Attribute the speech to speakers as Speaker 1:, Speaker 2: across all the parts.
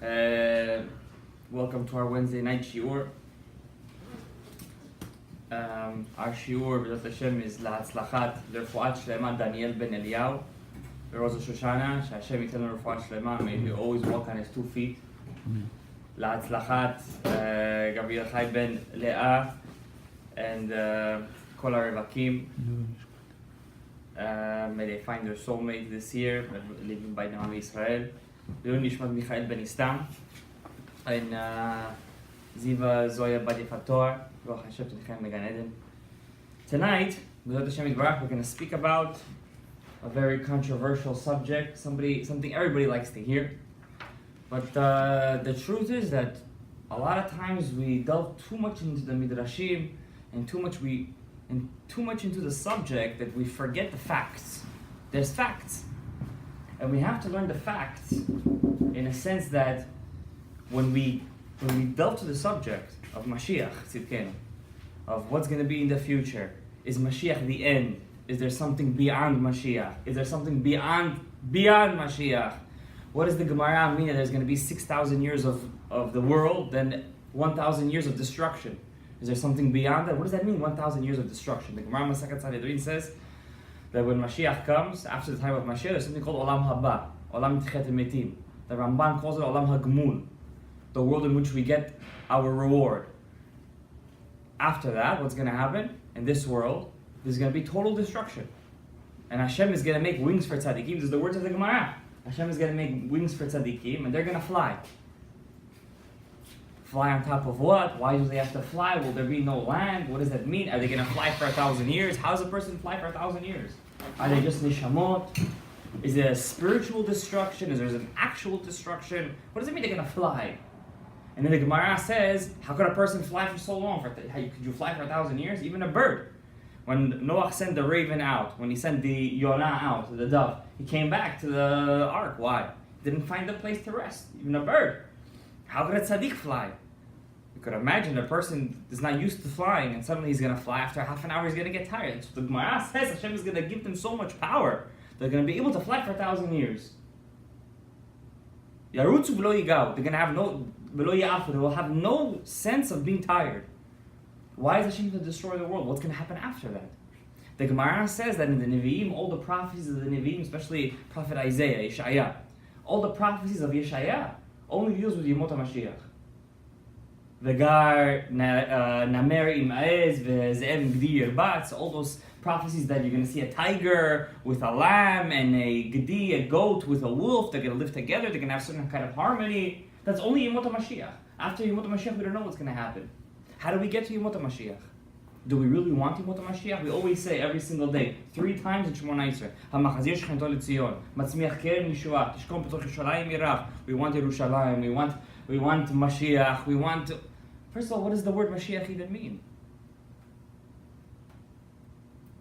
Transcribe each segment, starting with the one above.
Speaker 1: Rabbi. Welcome to our Wednesday night shiur. Our shiur, B'ezrat Hashem, is להצלחת לרפואת שלמה דניאל ben Eliyahu. Rosh Hashanah, שהשם ייתן לו רפואת שלמה, may he always walk on his 2 feet. להצלחת גבריאל חי ben לאה and כל הרווקים. May they find their soulmate this year, living by Na'am Israel. לעילוי נשמת מיכאל ben Istam and Ziva Zoya Badi Fator. Tonight, B'ezrat Hashem Yitbarach, we're going to speak about a very controversial subject, something everybody likes to hear. But the truth is that a lot of times we delve too much into the midrashim and too much into the subject that we forget the facts. There's facts, and we have to learn the facts in a sense that when we delve to the subject of Mashiach, Tzidkenu, of what's going to be in the future, is Mashiach the end? Is there something beyond Mashiach? Is there something beyond Mashiach? What does the Gemara mean that there's going to be 6,000 years of the world, then 1,000 years of destruction? Is there something beyond that? What does that mean, 1,000 years of destruction? The Gemara Masechet Sanhedrin says that when Mashiach comes, after the time of Mashiach, there's something called Olam Haba, Olam Tchet Metim. The Ramban calls it Olam HaGmul, the world in which we get our reward. After that, what's going to happen? In this world, there's going to be total destruction. And Hashem is going to make wings for tzaddikim. This is the words of the Gemara. Hashem is going to make wings for tzaddikim, and they're going to fly. Fly on top of what? Why do they have to fly? Will there be no land? What does that mean? Are they going to fly for 1,000 years? How does a person fly for 1,000 years? Are they just nishamot? Is it a spiritual destruction? Is there an actual destruction? What does it mean they're going to fly? And then the Gemara says, how could a person fly for so long? Could you fly for 1,000 years? Even a bird. When Noach sent the raven out, when he sent the Yonah out, the dove, he came back to the ark. Why? He didn't find a place to rest. Even a bird. How could a tzaddik fly? You could imagine a person is not used to flying and suddenly he's going to fly. After half an hour he's going to get tired. So the Gemara says Hashem is going to give them so much power. They're going to be able to fly for 1,000 years. Yarutzu v'lo yigav. They're going to have no... They will have no sense of being tired. Why is Hashem going to destroy the world? What's going to happen after that? The Gemara says that in the Nevi'im, all the prophecies of the Nevi'im, especially Prophet Isaiah, Yeshaya, all the prophecies of Yeshaya only deals with Yemot HaMashiach. V'gar namer im ha'ez v'ze'ev im gdi yirbatz, all those prophecies that you're going to see a tiger with a lamb and a gdi, a goat with a wolf, they're going to live together, they're going to have certain kind of harmony. That's only Yemot HaMashiach. After Yemot HaMashiach, we don't know what's going to happen. How do we get to Yemot HaMashiach? Do we really want Yemot HaMashiach? We always say every single day, 3 times in Shemona Esrei, HaMachazir Shechinto L'Tzion, Matzmiach Kerem Yeshua, Tishkom B'toch Yerushalayim Yirach. We want Yerushalayim, we want Mashiach, we want... First of all, what does the word Mashiach even mean?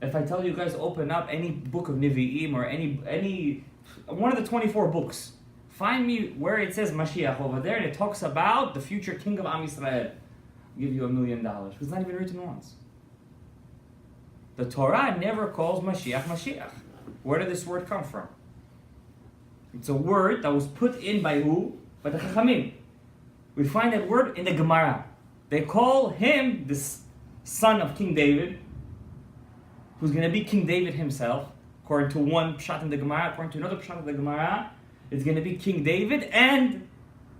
Speaker 1: If I tell you guys open up any book of Nevi'im or any one of the 24 books, find me where it says Mashiach over there and it talks about the future king of Am Yisrael. I'll give you $1 million. It's not even written once. The Torah never calls Mashiach Mashiach. Where did this word come from? It's a word that was put in by who? By the Chachamim. We find that word in the Gemara. They call him the son of King David, who's going to be King David himself. According to one pshat in the Gemara, according to another pshat in the Gemara, it's going to be King David and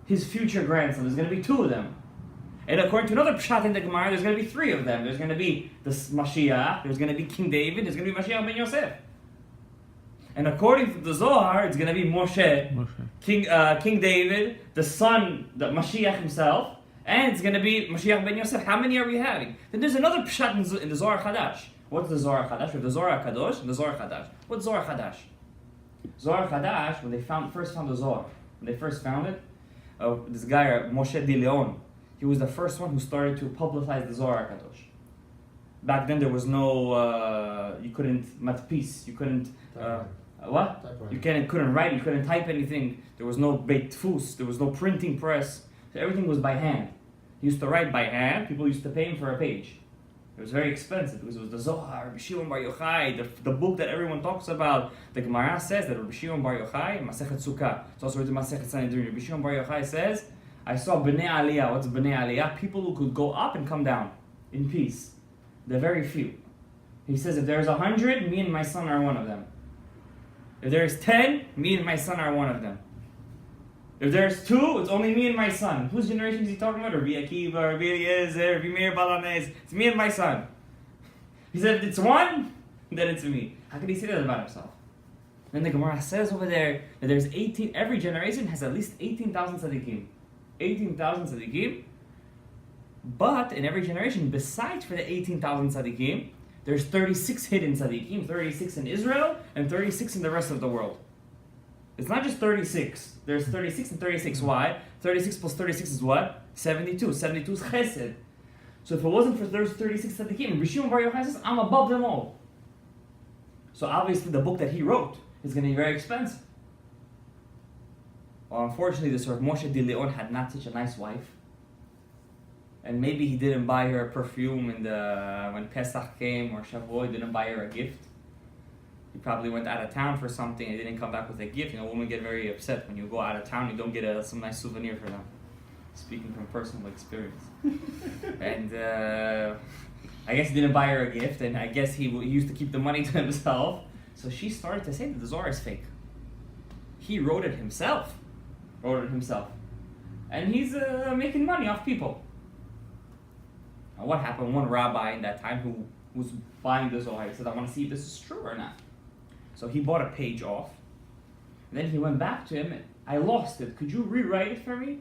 Speaker 1: his future grandson. There's going to be 2 of them. And according to another pshat in the Gemara, there's going to be 3 of them. There's going to be the Mashiach, there's going to be King David, there's going to be Mashiach ben Yosef. And according to the Zohar, it's going to be Moshe. King David, the son, the Mashiach himself, and it's going to be Mashiach ben Yosef. How many are we having? Then there's another pshat in the Zohar Chadash. What's the Zohar Chadash? We have the Zohar Kadosh and the Zohar Chadash. What's Zohar Chadash? Zohar Chadash, when they first found the Zohar, when they first found it, this guy, Moshe de Leon, he was the first one who started to publicize the Zohar Kadosh. Back then there was no, you couldn't, matpis, you couldn't, what? You couldn't write, you couldn't type anything. There was no beit dfus, there was no printing press. So everything was by hand. He used to write by hand, people used to pay him for a page. It was very expensive because it was the Zohar, Rabbi Shimon Bar Yochai, the book that everyone talks about. The Gemara says that Rabbi Shimon Bar Yochai, Masechet Sukkah, it's also written Masechet Sanhedrin. Rabbi Shimon Bar Yochai says, I saw Bnei Aliyah. What's Bnei Aliyah? People who could go up and come down in peace. They're very few. He says, if there's 100, me and my son are one of them. If there's 10, me and my son are one of them. If there's 2, it's only me and my son. Whose generation is he talking about? Rabbi Akiva, Rabbi Eliezer, Rabbi Meir Balanez. It's me and my son. He said, if it's 1, then it's me. How could he say that about himself? Then the Gemara says over there that there's 18, every generation has at least 18,000 tzaddikim. 18,000 tzaddikim. But in every generation, besides for the 18,000 tzaddikim, there's 36 hidden tzaddikim, 36 in Israel, and 36 in the rest of the world. It's not just 36. There's 36 and 36. Why? 36 plus 36 is what? 72. 72 is chesed. So if it wasn't for those 36 tzaddikim, Rabbi Shimon Bar Yochai says, I'm above them all. So obviously the book that he wrote is going to be very expensive. Well, unfortunately, this Rav Moshe de Leon had not such a nice wife. And maybe he didn't buy her a perfume when Pesach came or Shavuot, didn't buy her a gift. He probably went out of town for something and didn't come back with a gift. You know, women get very upset when you go out of town, you don't get some nice souvenir for them. Speaking from personal experience. And I guess he didn't buy her a gift, and I guess he used to keep the money to himself. So she started to say that the Zohar is fake. He wrote it himself. And he's making money off people. Now what happened? One rabbi in that time who was buying the Zohar, he said, I want to see if this is true or not. So he bought a page off. And then he went back to him, and I lost it. Could you rewrite it for me?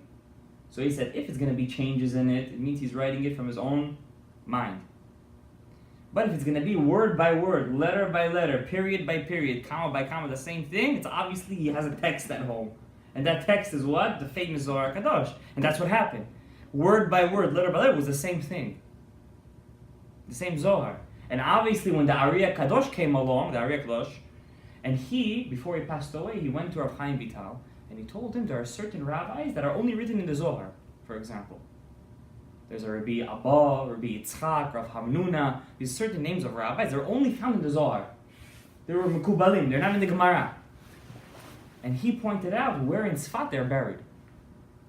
Speaker 1: So he said, if it's going to be changes in it, it means he's writing it from his own mind. But if it's going to be word by word, letter by letter, period by period, comma by comma, the same thing, it's obviously he has a text at home. And that text is what? The famous Zohar Kadosh. And that's what happened. Word by word, letter by letter was the same thing. The same Zohar. And obviously when the Ariya Kadosh came along, the Ariya Kadosh, and he, before he passed away, he went to Rav Chaim Vital, and he told him there are certain rabbis that are only written in the Zohar, for example. There's a Rabbi Abba, Rabbi Yitzchak, Rav Hamnuna. These certain names of rabbis, they're only found in the Zohar. They were Mekubalim, they're not in the Gemara. And he pointed out where in Tzfat they're buried.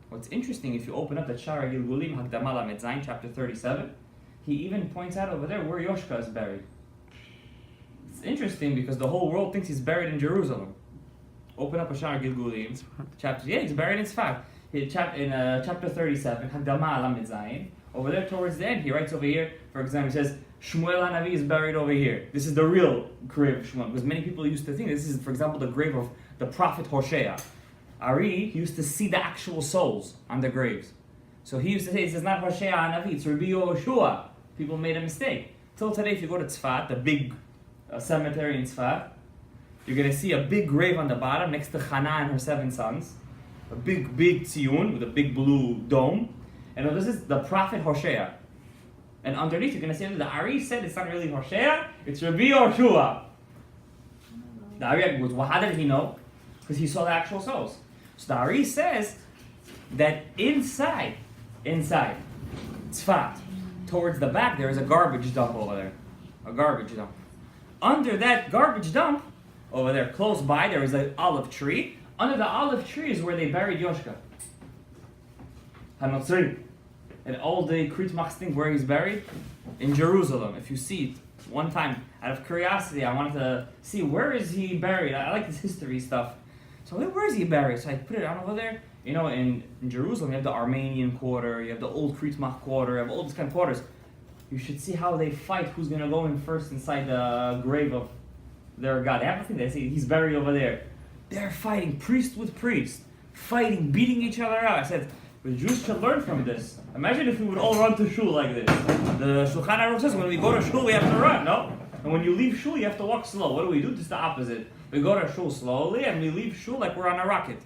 Speaker 1: What's interesting, if you open up the Shara Gilgulim Hakdama Lamed Zayin, chapter 37, he even points out over there where Yoshka is buried. It's interesting because the whole world thinks he's buried in Jerusalem. Open up a Shara Gilgulim, chapter, he's buried in Tzfat. In chapter 37, Hakdama Lamed Zayin, over there towards the end, he writes over here, for example, he says, Shmuel HaNavi is buried over here. This is the real grave of Shmuel, because many people used to think this is, for example, the grave of the prophet Hosea. Ari used to see the actual souls on the graves. So he used to say, this is not Hosea HaNavi, it's Rabbi Yehoshua. People made a mistake. Till today, if you go to Tzfat, the big cemetery in Tzfat, you're going to see a big grave on the bottom next to Hannah and her 7 sons. A big tziyun with a big blue dome. And this is the prophet Hosea. And underneath, you're going to see that the Ari said it's not really Hosea, it's Rabbi Yehoshua. The Ari goes, well, how did he know? Because he saw the actual souls. So the Ari says that inside, Tzfat, towards the back, there is a garbage dump over there. A garbage dump. Under that garbage dump, over there, close by, there is an olive tree. Under the olive tree is where they buried Yoshka. Hanotzri. And all the Kritmachs think where he's buried? In Jerusalem. If you see it one time, out of curiosity, I wanted to see where is he buried. I like this history stuff. So where is he buried? So I put it on over there. You know, in Jerusalem, you have the Armenian quarter, you have the old Kritmach quarter, you have all these kind of quarters. You should see how they fight who's going to go in first inside the grave of their God. They have to think, they say he's buried over there. They're fighting priest with priest, fighting, beating each other out. I said, the Jews should learn from this. Imagine if we would all run to shul like this. The Shulchan Aruch says when we go to shul, we have to run, no? And when you leave shul, you have to walk slow. What do? Just the opposite. We go to shul slowly, and we leave shul like we're on a rocket.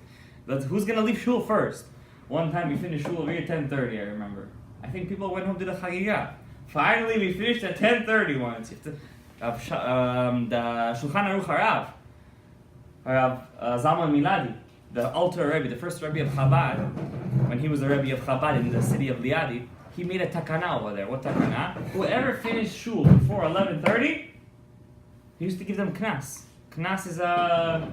Speaker 1: But who's going to leave shul first? One time we finished shul over here at 10:30, I remember. I think people went home to the Chagigah. Finally, we finished at 10:30 once. The Shulchan Aruch Harav, Zalman Miladi, the Alter Rebbe, the first Rebbe of Chabad, when he was the Rebbe of Chabad in the city of Liadi, he made a takana over there. What takana? Whoever finished shul before 11:30, he used to give them knas. Knas is a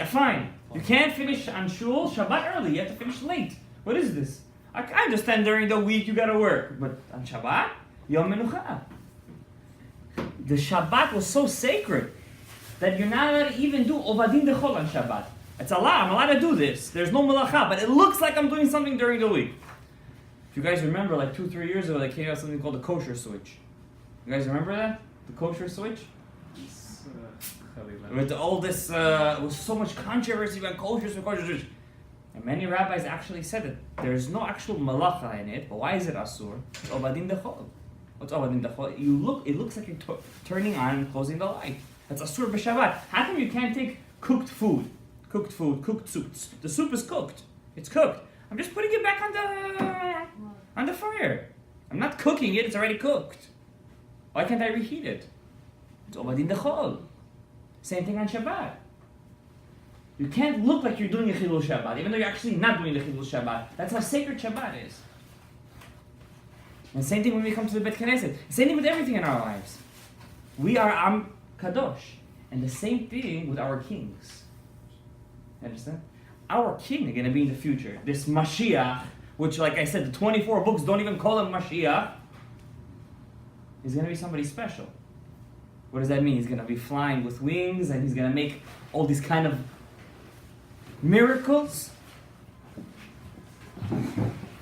Speaker 1: fine. You can't finish on shul Shabbat early. You have to finish late. What is this? I understand during the week you gotta work, but on Shabbat, Yom Menucha. The Shabbat was so sacred that you're not allowed to even do Ovadin Dechol on Shabbat. It's a lot. I'm allowed to do this. There's no melacha, but it looks like I'm doing something during the week. If you guys remember, like 2-3 years ago, they came out with something called the kosher switch. You guys remember that? The kosher switch? With all this, with so much controversy about kosher switch. And many rabbis actually said that there's no actual malacha in it, but why is it asur? It's obadin dechol. What's obadin dechol? It looks like you're turning on and closing the light. That's asur b'Shabbat. How come you can't take cooked food, cooked soup? The soup is cooked. It's cooked. I'm just putting it back on the fire. I'm not cooking it. It's already cooked. Why can't I reheat it? It's obadin dechol. Same thing on Shabbat. You can't look like you're doing a Chilul Shabbat, even though you're actually not doing the Chilul Shabbat. That's how sacred Shabbat is. And same thing when we come to the Bet Knesset. Same thing with everything in our lives. We are Am Kadosh. And the same thing with our kings. You understand? Our king are going to be in the future. This Mashiach, which like I said, the 24 books don't even call him Mashiach, is going to be somebody special. What does that mean? He's going to be flying with wings and he's going to make all these kind of miracles.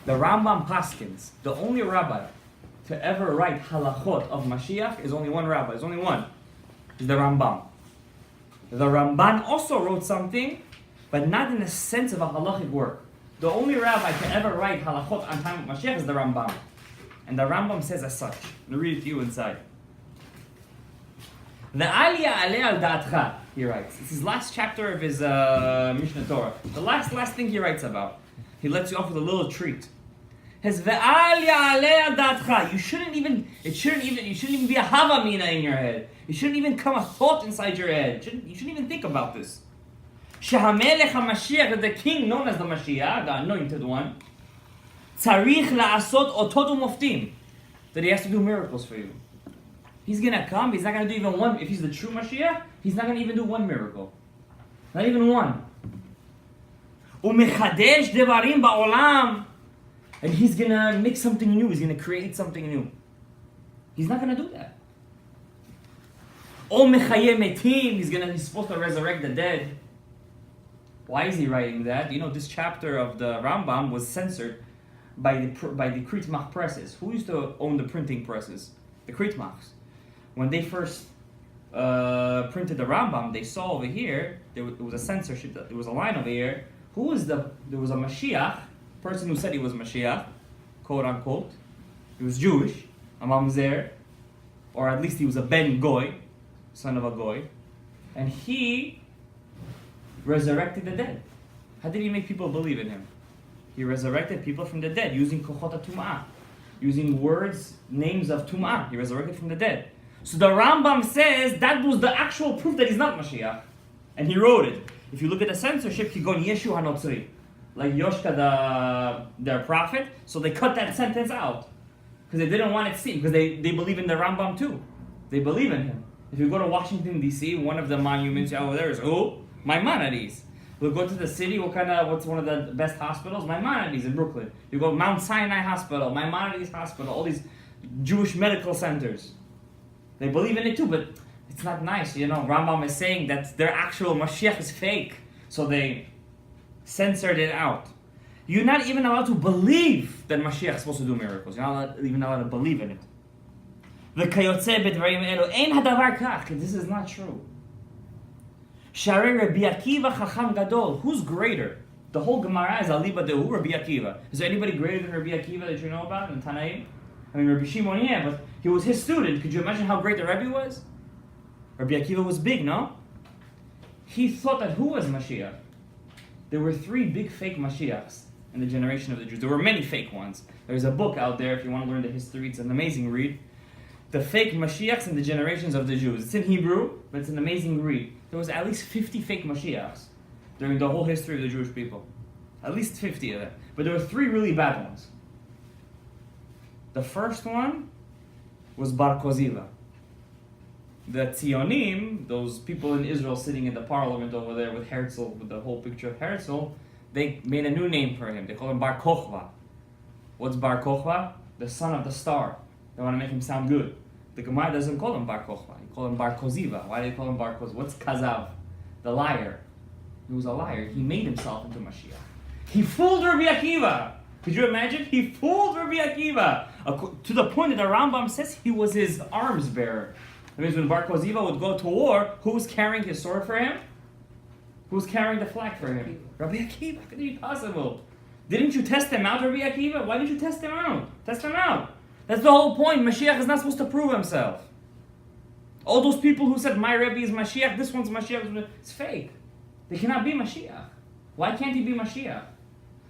Speaker 1: The Rambam Paskins, the only rabbi to ever write halachot of Mashiach is only one rabbi. There's only one. Is the Rambam. The Ramban also wrote something, but not in the sense of a halachic work. The only rabbi to ever write halachot on time of Mashiach is the Rambam. And the Rambam says as such. I'll read it to you inside. The Aliyah Aleh al Da'atcha, he writes. It's his last chapter of his Mishnah Torah. The last thing he writes about. He lets you off with a little treat. His Ve'aliyah Aleh al Da'atcha. You shouldn't even be a havamina in your head. You shouldn't even come a thought inside your head. You shouldn't even think about this. Shehamelech HaMashiach, the king known as the Mashiach, the anointed one, tzarich la'asot otot u'moftim, that he has to do miracles for you. He's going to come, he's not going to do even one. If he's the true Mashiach, he's not going to even do one miracle. Not even one. U'mechadesh devarim ba'olam. And he's going to make something new. He's going to create something new. He's not going to do that. O mechaye metim. He's supposed to resurrect the dead. Why is he writing that? You know, this chapter of the Rambam was censored by the Kritmach presses. Who used to own the printing presses? The Kritmachs. When they first printed the Rambam, they saw over here, it was a censorship, there was a line over here. There was a Mashiach, person who said he was Mashiach, quote unquote. He was Jewish, a mamzer, or at least he was a Ben Goy, son of a Goy. And he resurrected the dead. How did he make people believe in him? He resurrected people from the dead using kochot tum'ah, using words, names of tum'ah. He resurrected from the dead. So the Rambam says that was the actual proof that he's not Mashiach. And he wrote it. If you look at the censorship, Kigon Yeshu HaNotzri. Like Yoshka, their prophet. So they cut that sentence out. Because they didn't want it seen. Because they believe in the Rambam too. They believe in him. If you go to Washington, D.C., one of the monuments over there is, Maimonides. We'll go to the city, what's one of the best hospitals? Maimonides in Brooklyn. You go Mount Sinai Hospital, Maimonides Hospital, all these Jewish medical centers. They believe in it too, but it's not nice. You know, Rambam is saying that their actual Mashiach is fake. So they censored it out. You're not even allowed to believe that Mashiach is supposed to do miracles. You're not even allowed to believe in it. This is not true. Rabbi Akiva Chacham Gadol. Who's greater? The whole Gemara is Aliba Dehu, Rabbi Akiva. Is there anybody greater than Rabbi Akiva that you know about in Tanaim? I mean, Rabbi Shimon, yeah, but he was his student. Could you imagine how great the Rebbe was? Rabbi Akiva was big, no? He thought that who was Mashiach? There were 3 big fake Mashiachs in the generation of the Jews. There were many fake ones. There's a book out there if you want to learn the history. It's an amazing read. The fake Mashiachs in the generations of the Jews. It's in Hebrew, but it's an amazing read. There was at least 50 fake Mashiachs during the whole history of the Jewish people. At least 50 of them. But there were 3 really bad ones. The first one was Bar Koziva. The Tzionim, those people in Israel sitting in the parliament over there with Herzl, with the whole picture of Herzl, they made a new name for him. They call him Bar Kochva. What's Bar Kochva? The son of the star. They want to make him sound good. The Gemara doesn't call him Bar Kochva. He call him Bar Koziva. Why do they call him Bar Koziva? What's Kazav? The liar. He was a liar. He made himself into Mashiach. He fooled Rabbi Akiva. Could you imagine? He fooled Rabbi Akiva. To the point that the Rambam says he was his arms bearer. That means when Bar Koziva would go to war, who was carrying his sword for him? Who was carrying the flag for him? Rabbi Akiva. How could it be possible? Didn't you test him out, Rabbi Akiva? Why didn't you test him out? Test him out. That's the whole point. Mashiach is not supposed to prove himself. All those people who said, my Rebbe is Mashiach, this one's Mashiach, it's fake. They cannot be Mashiach. Why can't he be Mashiach?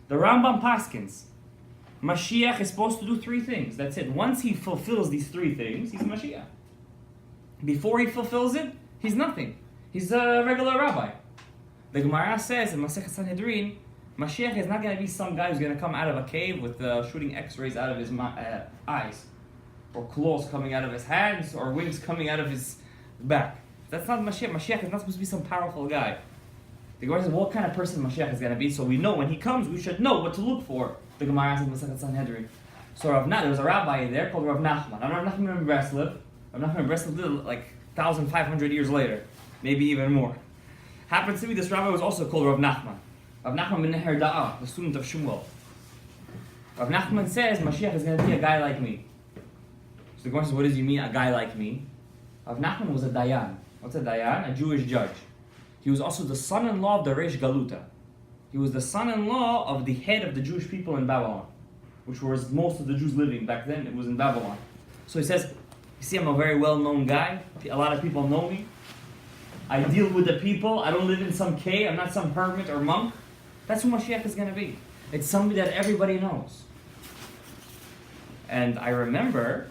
Speaker 1: The Rambam paskins. Mashiach is supposed to do three things. That's it. Once he fulfills these three things, he's Mashiach. Before he fulfills it, he's nothing. He's a regular rabbi. The Gemara says in Masechet Sanhedrin, Mashiach is not going to be some guy who's going to come out of a cave with shooting x-rays out of his eyes, or claws coming out of his hands, or wings coming out of his back. That's not Mashiach. Mashiach is not supposed to be some powerful guy. The Gemara says, what kind of person Mashiach is going to be, so we know when he comes, we should know what to look for. The Gemara says in Masechet Sanhedrin. So there was a rabbi there called Rav Nachman. Rav Nachman in Breslov. Rav Nachman in Breslov lived like 1,500 years later, maybe even more. Happens to be this rabbi was also called Rav Nachman. Rav Nachman ben Neher Da'ah, the student of Shmuel. Rav Nachman says Mashiach is going to be a guy like me. So the Gemara says, what does he mean, a guy like me? Rav Nachman was a Dayan. What's a Dayan? A Jewish judge. He was also the son-in-law of the Reish Galuta. He was the son-in-law of the head of the Jewish people in Babylon, which was most of the Jews living back then. It was in Babylon. So he says, you see, I'm a very well-known guy. A lot of people know me. I deal with the people. I don't live in some cave. I'm not some hermit or monk. That's who Mashiach is going to be. It's somebody that everybody knows. And I remember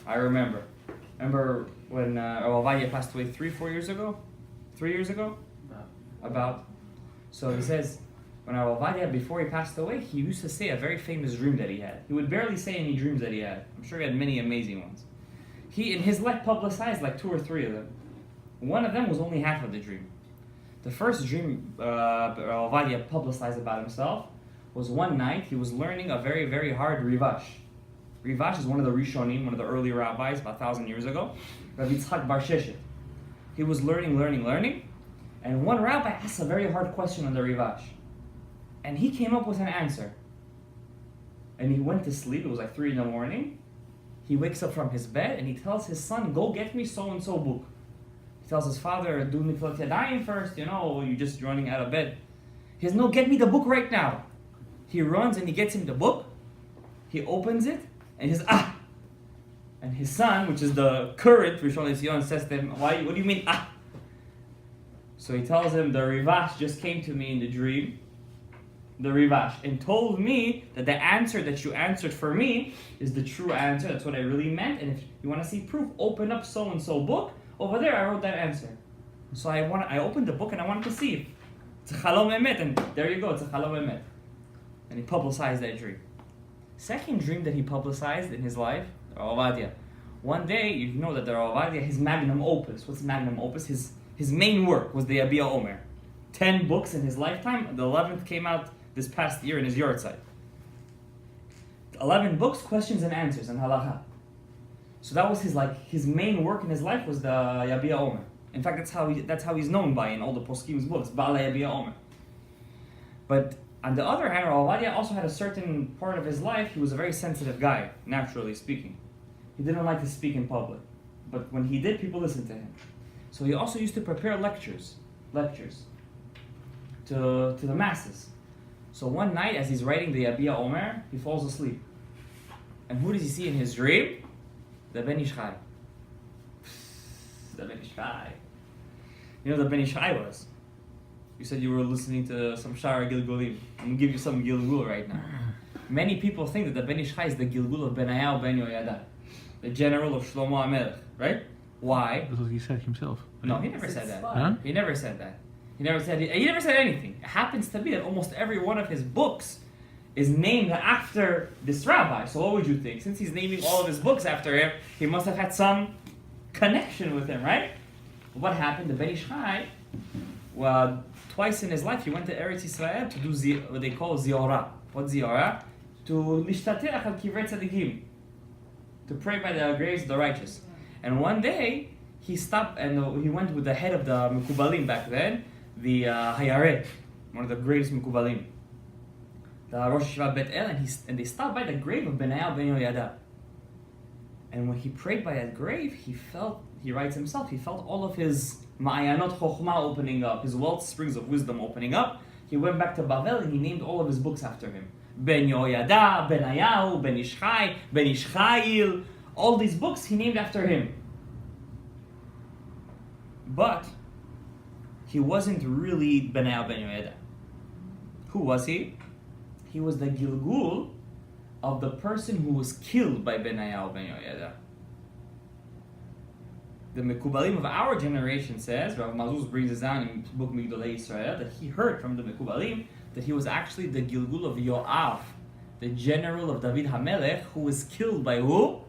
Speaker 1: when Rav Ovadia passed away 3 years ago? About. So he says, when Rav Ovadia, before he passed away, he used to say a very famous dream that he had. He would barely say any dreams that he had. I'm sure he had many amazing ones. He, in his life, publicized like 2 or 3 of them. One of them was only half of the dream. The first dream Rav Ovadia publicized about himself was one night he was learning a very, very hard Rivash. Rivash is one of the Rishonim, one of the early rabbis, about 1,000 years ago. Rav Yitzchak Bar Sheshet. He was learning, and one rabbi asked a very hard question on the Rivash. And he came up with an answer. And he went to sleep, it was like 3 a.m. He wakes up from his bed and he tells his son, go get me so-and-so book. He tells his father, do Niflat Yadayim first, you're just running out of bed. He says, no, get me the book right now. He runs and he gets him the book. He opens it and he says, ah! And his son, which is the current Rishon LeZion, says to him, what do you mean, ah? So he tells him, the Rivash just came to me in the dream, the Rivash, and told me that the answer that you answered for me is the true answer. That's what I really meant. And if you want to see proof, open up so-and-so book. Over there, I wrote that answer. So I opened the book and I wanted to see if it's a Chalom Emet. And there you go, it's a Chalom Emet. And he publicized that dream. Second dream that he publicized in his life, Rav Ovadia. One day, you know that the Rav Ovadia, his magnum opus. What's magnum opus? His main work was the Yabia Omer. 10 books in his lifetime. The 11th came out this past year in his Yortzeit. 11 books, questions and answers, and halakha. So that was his main work in his life was the Yabia Omer. In fact, that's how he's known by in all the Poskim's books, Ba'ala Yabia Omer. But on the other hand, Rav Ovadia also had a certain part of his life, he was a very sensitive guy, naturally speaking. He didn't like to speak in public. But when he did, people listened to him. So he also used to prepare lectures to the masses. So one night, as he's writing the Yabia Omer, he falls asleep. And who does he see in his dream? The Ben Ish Chai. The Ben Ish Chai. You know what the Ben Ish Chai was? You said you were listening to some Shara Gilgulim. I'm going to give you some Gilgul right now. Many people think that the Ben Ish Chai is the Gilgul of Benayahu ben Yoyada, the general of Shlomo HaMelech, right? Why?
Speaker 2: That's what he said himself.
Speaker 1: No, he never said that.
Speaker 2: Huh?
Speaker 1: He never said that. He never said anything. It happens to be that almost every one of his books is named after this rabbi. So what would you think? Since he's naming all of his books after him, he must have had some connection with him, right? What happened? The Ben Ish Chai, well, twice in his life, he went to Eretz Yisrael to do what they call ziyarah. What ziyarah? To lishtateh al kivrei tzadikim, to pray by the graves of the righteous. And one day, he stopped and he went with the head of the Mekubalim back then, the Hayareh, one of the greatest Mekubalim, the Rosh Yeshiva Bet El, and they stopped by the grave of Benayah ben Yoyada. And when he prayed by that grave, he writes himself, he felt all of his Ma'ayanot Chokhmah opening up, his wealth springs of wisdom opening up. He went back to Bavel and he named all of his books after him. Ben Yoyada, Benayahu, Ben Ish Chai, Ben Ish Chayil, all these books he named after him. But he wasn't really Benayahu ben Yoyada. Who was he? He was the Gilgul of the person who was killed by Benayahu ben Yoyada. The Mekubalim of our generation says, Rav Mazuz brings this down in book Migdolei Yisrael, that he heard from the Mekubalim that he was actually the Gilgul of Yoav, the general of David HaMelech, who was killed by who?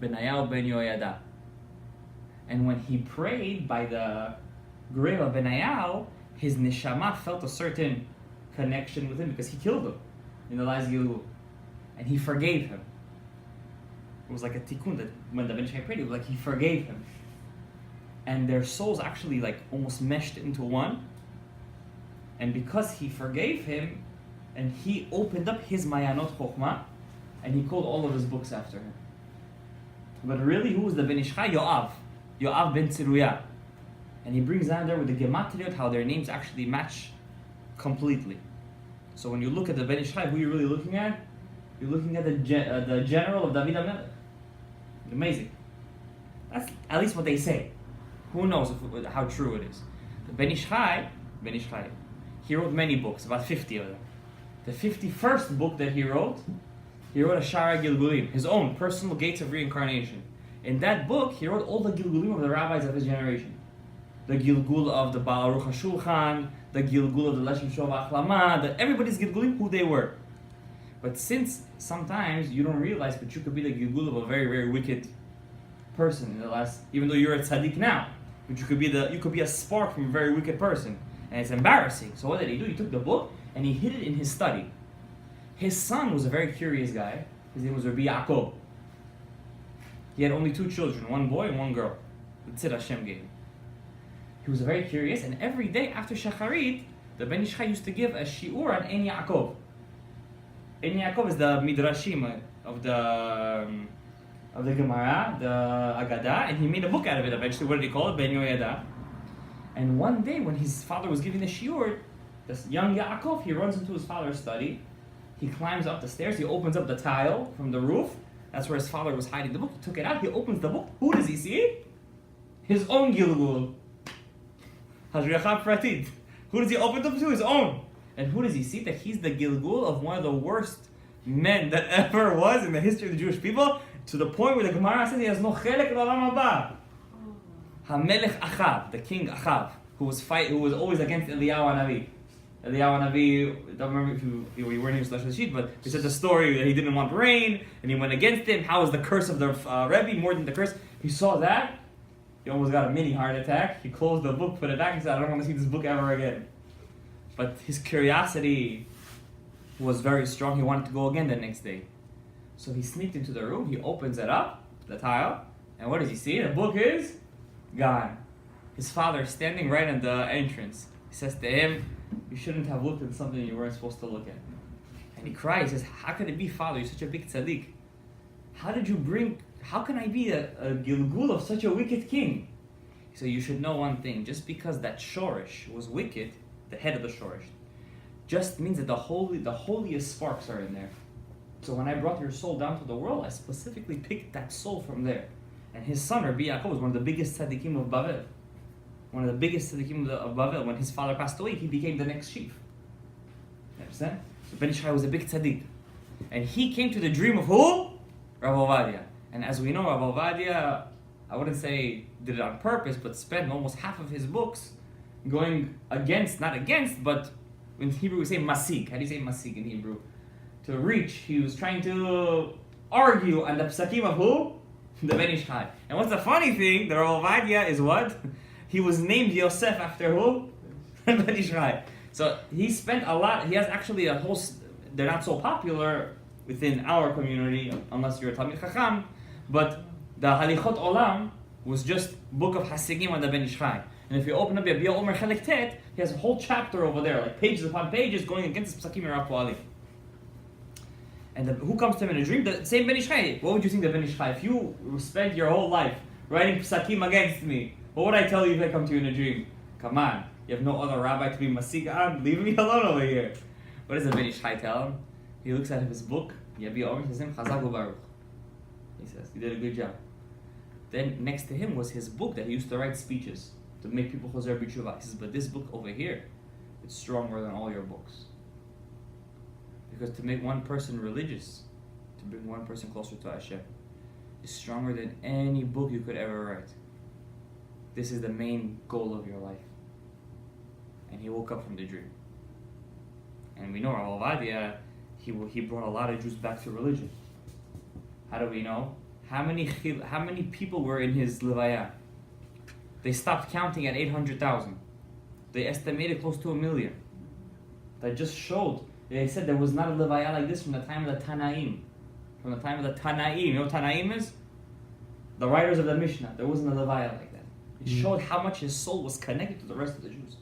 Speaker 1: Benayahu ben Yoyada. And when he prayed by the grave of Benayahu, his neshama felt a certain connection with him because he killed him in the last Gilgul. And he forgave him. It was like a tikkun that when the Ben Ish Chai prayed, it was like he forgave him. And their souls actually like almost meshed into one. And because he forgave him, and he opened up his Mayanot Chokhmah, and he called all of his books after him. But really, who was the Ben Ish Chai? Yoav ben Tziruya. And he brings down there with the Gematriot how their names actually match completely. So when you look at the Ben Ish Chai, who you're really looking at? You're looking at the general of David HaMelech. Amazing. That's at least what they say. Who knows how true it is. The Ben Ish Chai, he wrote many books, about 50 of them. The 51st book that he wrote a Shara Gilgulim, his own personal gates of reincarnation. In that book, he wrote all the Gilgulim of the rabbis of his generation. The Gilgul of the Baal Aruch HaShulchan, the Gilgul of the Leshem Shov Achlama, everybody's Gilgulim, who they were. But since sometimes you don't realize, but you could be the Gilgul of a very, very wicked person in the last, even though you're a tzaddik now, but you could be a spark from a very wicked person. And it's embarrassing. So what did he do? He took the book and he hid it in his study. His son was a very curious guy. His name was Rabbi Yaakov. He had only 2 children, one boy and one girl. That's it, Hashem gave him. He was very curious, and every day after Shacharit, the Ben Ish Chai used to give a shiur on En Yaakov. En Yaakov is the midrashim of the Gemara, the Agada, and he made a book out of it eventually. What did he call it? Ben Yoyada. And one day when his father was giving the shiur, this young Yaakov, he runs into his father's study. He climbs up the stairs, he opens up the tile from the roof. That's where his father was hiding the book. He took it out, he opens the book. Who does he see? His own Gilgul. Hashgacha Pratit. Who does he open up to? His own. And who does he see? That he's the Gilgul of one of the worst men that ever was in the history of the Jewish people, to the point where the Gemara says he has no chelek l'olam haba. HaMelech Achav, the king Achav, who was always against Eliyahu Hanavi. Eliyahu Hanavi, I don't remember if you were in his Lashon Sheet, but we said the story that he didn't want rain, and he went against him. How was the curse of the Rebbe more than the curse? He saw that, he almost got a mini heart attack. He closed the book, put it back, and said, I don't want to see this book ever again. But his curiosity was very strong. He wanted to go again the next day. So he sneaked into the room, he opens it up, the tile, and what does he see? The book is gone. His father is standing right at the entrance. He says to him, you shouldn't have looked at something you weren't supposed to look at. And he cries, he says, how could it be, father? You're such a big tzaddik. How can I be a Gilgul of such a wicked king? So you should know one thing, just because that Shorish was wicked, the head of the Shorish, just means that the holiest sparks are in there. So when I brought your soul down to the world, I specifically picked that soul from there. And his son, Rabbi Yaakov, was one of the biggest tzaddikim of Bavel. One of the biggest tzaddikim of Bavel. When his father passed away, he became the next chief. You understand? So Ben Ish Chai was a big tzaddik. And he came to the dream of who? Rav Ovadia. And as we know, Rav Ovadia, I wouldn't say did it on purpose, but spent almost half of his books going against, not against, but in Hebrew we say masik. How do you say masik in Hebrew? To reach. He was trying to argue on the psakim of who? The Ben Ish Chai. And what's the funny thing? The Rav Ovadia is what? He was named Yosef after who? Ben Ish Chai. So he spent a lot. He has actually a whole. They're not so popular within our community unless you're a Talmid Chacham. But the Halichot Olam was just book of Hasigim on the Ben Ish Chai. And if you open up Yabia Omer Chelek Tet, he has a whole chapter over there, like pages upon pages, going against the Psakim and Rav Poalim. And who comes to him in a dream? The same Ben Ish Chai. What would you think the Ben Ish Chai? If you spent your whole life writing Psakim against me, what would I tell you if I come to you in a dream? Come on, you have no other rabbi to be Masik on? Leave me alone over here. What does the Ben Ish Chai tell him? He looks at his book, Yabia Omer, says him, Chazak u'Baruch. He says, you did a good job. Then next to him was his book that he used to write speeches to make people Chozer B'Tshuvah. He says, but this book over here, it's stronger than all your books. Because to make one person religious, to bring one person closer to Hashem, is stronger than any book you could ever write. This is the main goal of your life. And he woke up from the dream. And we know Rav Ovadia, he brought a lot of Jews back to religion. How do we know? How many people were in his levaya? They stopped counting at 800,000. They estimated close to 1 million. That just showed. They said there was not a levaya like this from the time of the Tanaim. From the time of the Tanaim. You know what Tanaim is? The writers of the Mishnah. There wasn't a levaya like that. It showed how much his soul was connected to the rest of the Jews.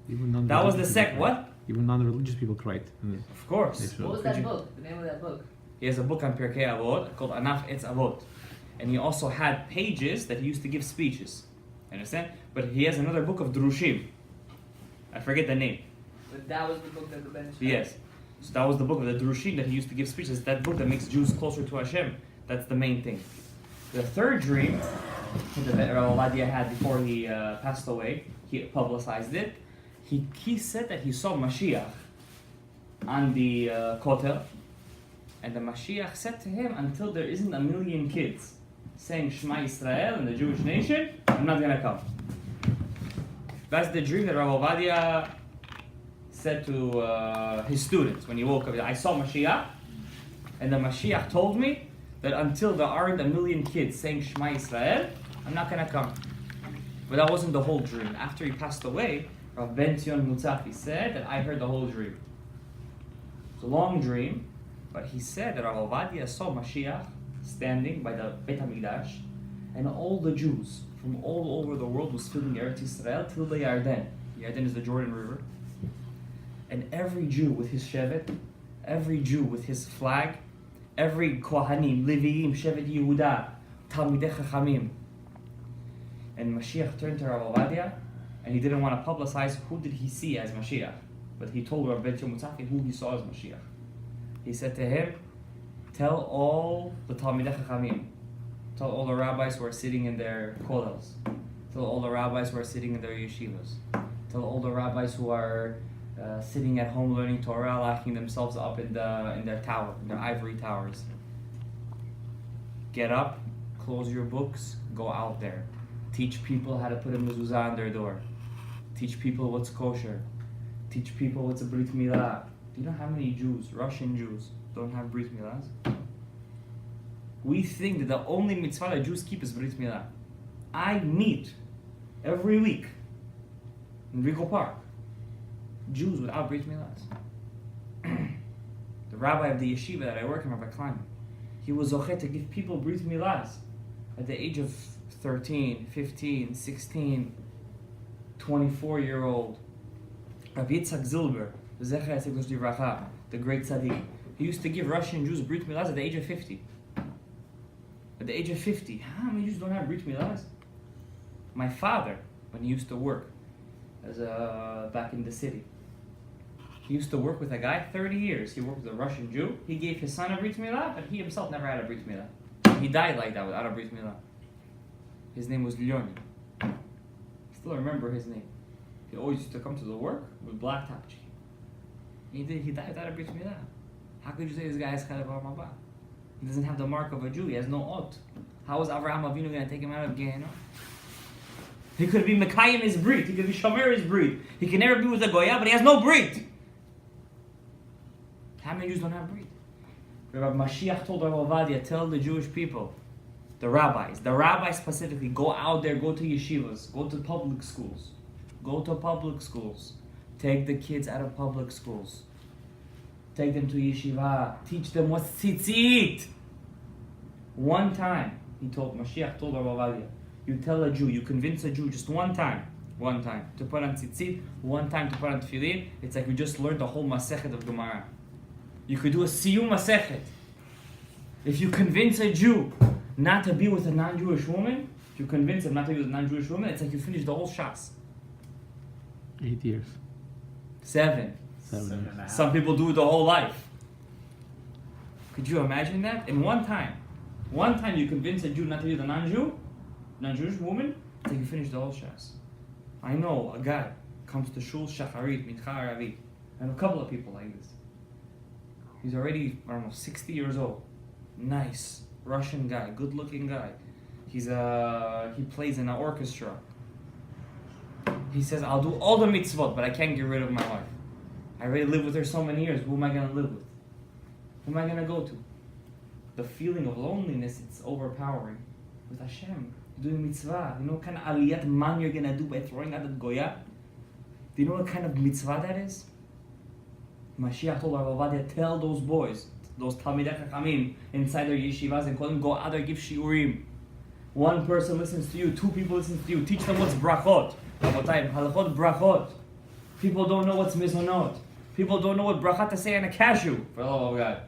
Speaker 1: That was the second. What?
Speaker 2: Even non-religious people cried.
Speaker 1: Of course.
Speaker 3: What was that book? The name of that book?
Speaker 1: He has a book on Pirkei Avot called Anaf Etz Avot. And he also had pages that he used to give speeches. Understand? But he has another book of Drushim. I forget the name.
Speaker 3: But that was the book that the Ben Ish Chai.
Speaker 1: Yes. So that was the book of the Drushim that he used to give speeches. That book that makes Jews closer to Hashem. That's the main thing. The third dream that Rav Ovadia had before he passed away, he publicized it. He said that he saw Mashiach on the Kotel. And the Mashiach said to him, until there isn't 1 million kids saying Shema Yisrael in the Jewish nation, I'm not going to come. That's the dream that Rav Ovadia said to his students when he woke up. I saw Mashiach, and the Mashiach told me that until there aren't 1 million kids saying Shema Yisrael, I'm not going to come. But that wasn't the whole dream. After he passed away, Rav Ben Zion Mutzafi said that I heard the whole dream. It's a long dream. But he said that Rav Ovadia saw Mashiach standing by the Beit HaMikdash, and all the Jews from all over the world was filling Eretz Yisrael till the Yarden. Yarden is the Jordan River. And every Jew with his shevet, every Jew with his flag, every Kohanim, Leviim, Shevet Yehuda, Talmidei Chachamim. And Mashiach turned to Rav Ovadia, and he didn't want to publicize who did he see as Mashiach. But he told Rav Ben Zion Mutzafi who he saw as Mashiach. He said to him, tell all the Talmidei Chachamim, tell all the rabbis who are sitting in their kollels, tell all the rabbis who are sitting in their yeshivas, tell all the rabbis who are sitting at home learning Torah, locking themselves up in their tower, in their ivory towers. Get up, close your books, go out there. Teach people how to put a mezuzah on their door. Teach people what's kosher. Teach people what's a brit milah. Do you know how many Jews, Russian Jews, don't have Brit Milahs? We think that the only mitzvah that Jews keep is Brit Milah. I meet every week in Rico Park Jews without Brit Milahs. The rabbi of the yeshiva that I work in, Rabbi Klein, he was zochet to give people Brit Milahs at the age of 13, 15, 16, 24-year-old. Rabbi Yitzhak Zilber, the great tzaddik. He used to give Russian Jews Brit Milahs at the age of 50. At the age of 50. How many Jews don't have Brit Milahs? My father, when he used to work as back in the city, he used to work with a guy 30 years. He worked with a Russian Jew. He gave his son a Brit Milah, but he himself never had a Brit Milah. He died like that without a Brit Milah. His name was Leoni. I still remember his name. He always used to come to the work with black tapchi. He died without a Brit Milah. How could you say this guy is Chalev Ha'Mabah? He doesn't have the mark of a Jew. He has no ot. How is Avraham Avinu going to take him out of Gehenna? He could be Mekayim his Brit. He could be Shomer his Brit. He can never be with a Goya, but he has no Brit. many Jews don't have bread? Rabbi Mashiach told Rabbi Ovadia, tell the Jewish people, the rabbis specifically, go out there, go to yeshivas, go to public schools. Go to public schools. Take the kids out of public schools. Take them to yeshiva. Teach them what's tzitzit. One time, Mashiach told Rabbi Ovadia, you tell a Jew, you convince a Jew just one time to put on tzitzit, one time to put on tefillin. It's like we just learned the whole Masechet of Gemara. You could do a siyum Masechet. If you convince a Jew not to be with a non-Jewish woman, if you convince him not to be with a non-Jewish woman, it's like you finished the whole Shas.
Speaker 2: 8 years.
Speaker 1: 7.
Speaker 2: 7.
Speaker 1: Some people do it the whole life. Could you imagine that? In one time you convince a Jew not to be with a non-Jewish woman, it's like you finish the whole Shas. I know a guy comes to shul shacharit, mitcha aravit, and a couple of people like this. He's already, 60 years old. Nice Russian guy, good-looking guy. He plays in an orchestra. He says, I'll do all the mitzvot, but I can't get rid of my wife. I already lived with her so many years. Who am I going to live with? Who am I going to go to? The feeling of loneliness, it's overpowering. With Hashem, you're doing mitzvah. You know what kind of aliyat man you're going to do by throwing out the goya? Do you know what kind of mitzvah that is? Mashiach told Rav Ovadia, tell those boys, those Talmidei Chachamim inside their yeshivas and call them, go out there, give shiurim. One person listens to you, 2 people listen to you, teach them what's brachot. Rabotai, halachot brachot. People don't know what's mizonot. People don't know what bracha to say on a cashew, for the love of God.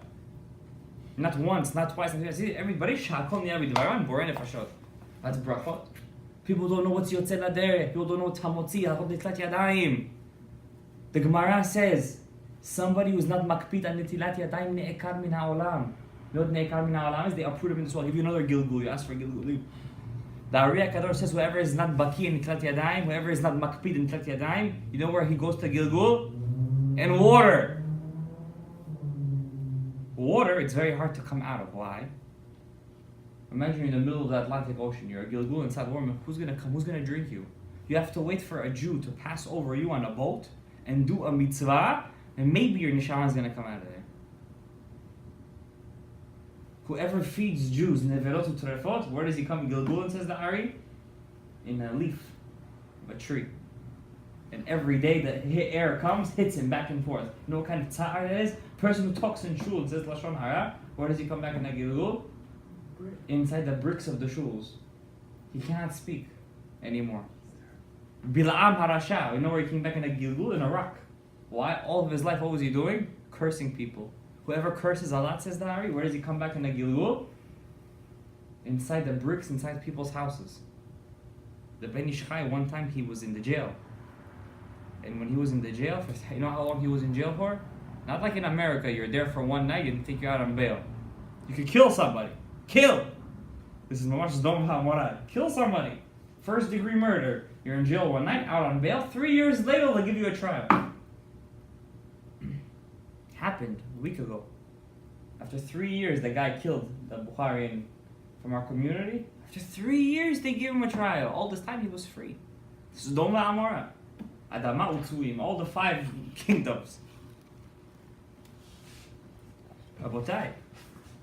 Speaker 1: Not once, not twice, not three. Everybody shakol niyavi dvaran borei nefashot. That's brachot. People don't know what's yotzei laderech. People don't know what's hamotzi, halachot netilat yadayim. The Gemara says, somebed who's not makpid on netilat yadayim ne'ekar min ha'olam. You know what ne'ekar min ha'olam is? They uproot him in this world. I'll give you another gilgul. You ask for gilgul. The Ari HaKadosh says, whoever is not baki in netilat yadayim, whoever is not makpid in netilat yadayim, you know where he goes to gilgul? In water. Water, it's very hard to come out of. Why? Imagine you're in the middle of the Atlantic Ocean. You're a gilgul inside water. Who's going to come? Who's going to drink you? You have to wait for a Jew to pass over you on a boat and do a mitzvah, and maybe your neshama is going to come out of there. Whoever feeds Jews neverot u'trefot, where does he come? Gilgul, says the Ari? In a leaf of a tree. And every day the air comes, hits him back and forth. You know what kind of tza'ar that is? Person who talks in shul and says lashon hara, where does he come back in that gilgul? Inside the bricks of the shuls. He cannot speak anymore. Bil'am harasha, you know where he came back in a gilgul? In a rock. Why? All of his life, what was he doing? Cursing people. Whoever curses a lot, says the Hari, where does he come back in the gilgul? Inside the bricks, inside people's houses. The Ben Ish Chai, one time he was in the jail. And when he was in the jail, you know how long he was in jail for? Not like in America, you're there for one night and they take you out on bail. You could kill somebody. Kill! This is Mamash Dom HaMorad. Kill somebody. 1st degree murder. You're in jail one night, out on bail. 3 years later, they'll give you a trial. Happened a week ago. After 3 years, the guy killed the Bukharian from our community. After 3 years, they gave him a trial. All this time, he was free. This is Dom HaMorad. Adama Utsuim, all the 5 kingdoms. Rabotai.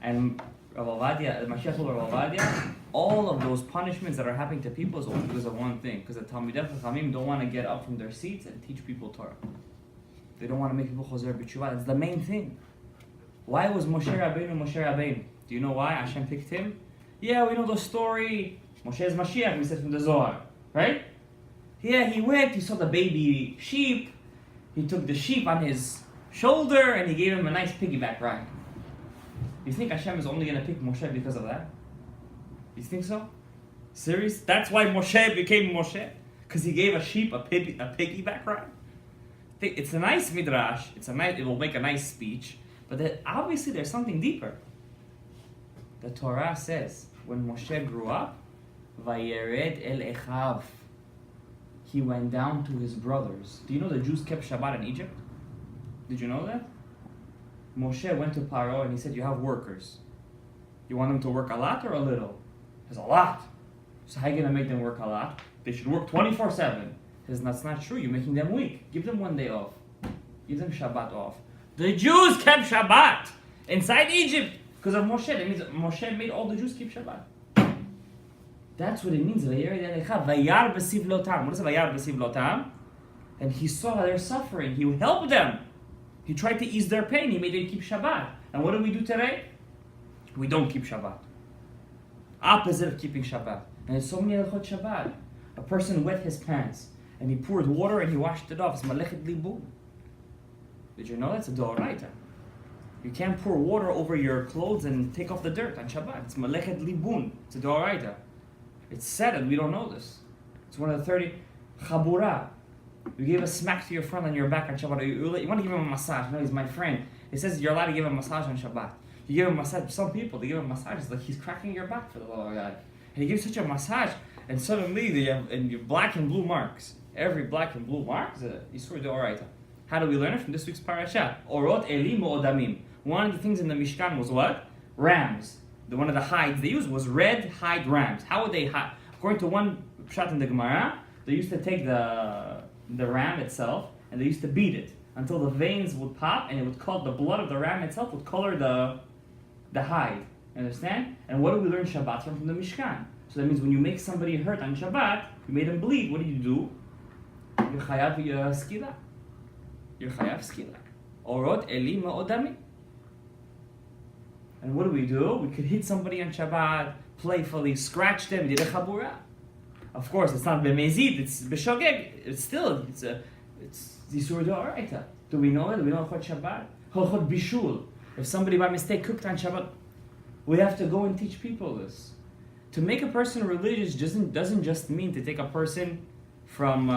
Speaker 1: And Rav Ovadia, Mashiach told Rav Ovadia, all of those punishments that are happening to people is only because of one thing. Because the Talmidei Chachamim don't want to get up from their seats and teach people Torah. They don't want to make people chozer b'tshuva. That's the main thing. Why was Moshe Rabbeinu? Do you know why Hashem picked him? Yeah, we know the story. Moshe is Mashiach, we said from the Zohar. Right? Yeah, he went, he saw the baby sheep. He took the sheep on his shoulder and he gave him a nice piggyback ride. You think Hashem is only going to pick Moshe because of that? You think so? Serious? That's why Moshe became Moshe? Because he gave a sheep a piggyback ride? It's a nice midrash. It will make a nice speech. But obviously there's something deeper. The Torah says, when Moshe grew up, Vayered el Echav, he went down to his brothers. Do you know the Jews kept Shabbat in Egypt? Did you know that? Moshe went to Paro and he said, you have workers. You want them to work a lot or a little? He says, a lot. So how are you going to make them work a lot? They should work 24/7. He says, that's not true. You're making them weak. Give them one day off. Give them Shabbat off. The Jews kept Shabbat inside Egypt because of Moshe. That means Moshe made all the Jews keep Shabbat. That's what it means. Vayar b'siv lotam. What is vayar b'siv lotam? And he saw their suffering. He helped them. He tried to ease their pain. He made them keep Shabbat. And what do we do today? We don't keep Shabbat. Opposite of keeping Shabbat. And there's so many halachot Shabbat. A person wet his pants and he poured water and he washed it off. It's malechet libun. Did you know that's a doraita? You can't pour water over your clothes and take off the dirt on Shabbat. It's malechet libun. It's a doraita. It's sad that we don't know this. It's one of the 30 chabura. You gave a smack to your friend on your back on Shabbat. You want to give him a massage. No, he's my friend. It says you're allowed to give him a massage on Shabbat. You give him a massage. Some people, they give him a massage. It's like he's cracking your back for the love of God. And he gives such a massage, and suddenly they have and your black and blue marks. Every black and blue mark is a Yisur Deoraita. How do we learn it? From this week's parasha. Orot Elim Odamim. One of the things in the Mishkan was what? Rams. One of the hides they used was red hide rams. How would they hide? According to one pshat in the Gemara, they used to take the ram itself and they used to beat it until the veins would pop and it would color the blood of the ram itself would color the hide. Understand? And what do we learn Shabbat from the Mishkan? So that means when you make somebody hurt on Shabbat, you made him bleed. What do? You're chayav skila. You're chayav skila. Orot Elim Odamim. And what do? We could hit somebody on Shabbat, playfully, scratch them, did a chabura. Of course, it's not b'mezid, it's b'shogeg. It's Yisur Deoraita. Do we know it? Do we know Halachot Shabbat? Halachot Bishul. If somebody by mistake cooked on Shabbat, we have to go and teach people this. To make a person religious doesn't just mean to take a person from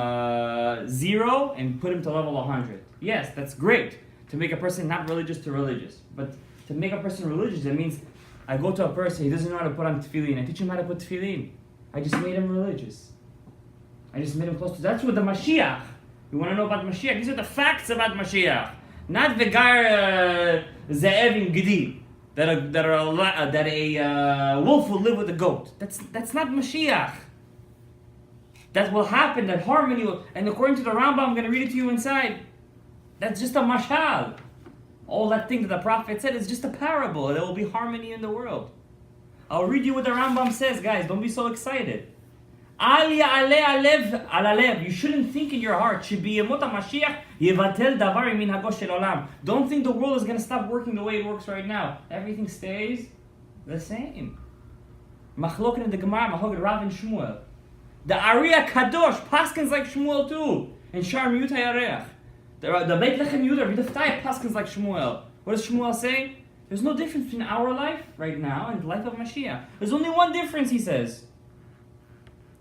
Speaker 1: 0 and put him to level 100. Yes, that's great. To make a person not religious to religious. But to make a person religious, that means I go to a person, he doesn't know how to put on tefillin. I teach him how to put tefillin. I just made him religious. I just made him close to... That's what the Mashiach. You want to know about Mashiach? These are the facts about Mashiach. Not the guy Ze'ev in Gedi. That a wolf will live with a goat. That's not Mashiach. That will happen, that harmony will... And according to the Rambam, I'm going to read it to you inside. That's just a mashal. All that thing that the Prophet said is just a parable. There will be harmony in the world. I'll read you what the Rambam says, guys. Don't be so excited. Al ya'aleh alev al alev. You shouldn't think in your heart. Shebiyemot HaMashiach yevatel davar min hagosh shel olam. Don't think the world is going to stop working the way it works right now. Everything stays the same. Machloken in the Gemara, Mahogad Rav and Shmuel. The Ariya Kadosh paskins like Shmuel too. And Shar Miyut HaYareach. The Beit Lechem Yehuda, V'daftaya paskins like Shmuel. What does Shmuel say? There's no difference between our life right now and the life of Mashiach. There's only one difference, he says.